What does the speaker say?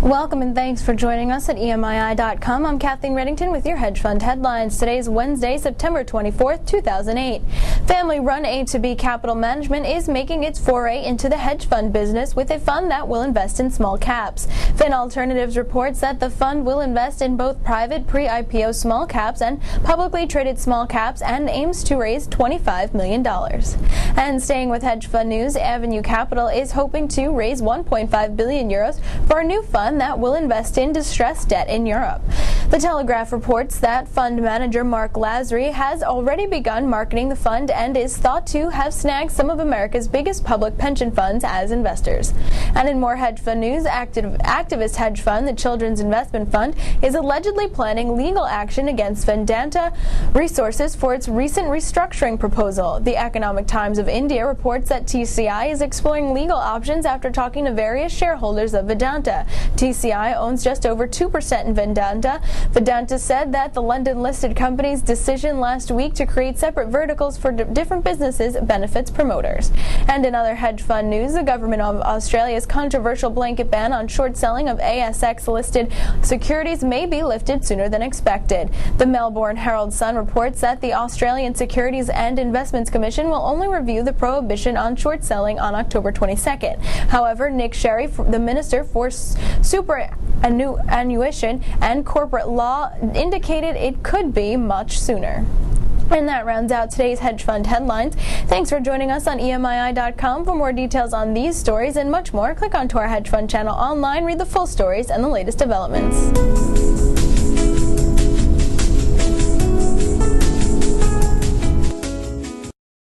Welcome and thanks for joining us at EMII.com. I'm Kathleen Reddington with your hedge fund headlines. Today is Wednesday, September 24th, 2008. Family-run B Capital Mgmt is making its foray into the hedge fund business with a fund that will invest in small caps. Fin Alternatives reports that the fund will invest in both private pre-IPO small caps and publicly traded small caps and aims to raise $25 million. And staying with hedge fund news, Avenue Capital is hoping to raise 1.5 billion euros for a new fund that will invest in distressed debt in Europe. The Telegraph reports that fund manager Mark Lazary has already begun marketing the fund and is thought to have snagged some of America's biggest public pension funds as investors. And in more hedge fund news, activist hedge fund, the Children's Investment Fund, is allegedly planning legal action against Vedanta Resources for its recent restructuring proposal. The Economic Times of India reports that TCI is exploring legal options after talking to various shareholders of Vedanta. TCI owns just over 2% in Vedanta. Vedanta said that the London-listed company's decision last week to create separate verticals for different businesses benefits promoters. And in other hedge fund news, the government of Australia's controversial blanket ban on short selling of ASX-listed securities may be lifted sooner than expected. The Melbourne Herald-Sun reports that the Australian Securities and Investments Commission will only review the prohibition on short selling on October 22nd. However, Nick Sherry, the Minister for Superannuation and Corporate Law, indicated it could be much sooner. And that rounds out today's hedge fund headlines. Thanks for joining us on EMII.com. For more details on these stories and much more, click onto our hedge fund channel online, read the full stories and the latest developments.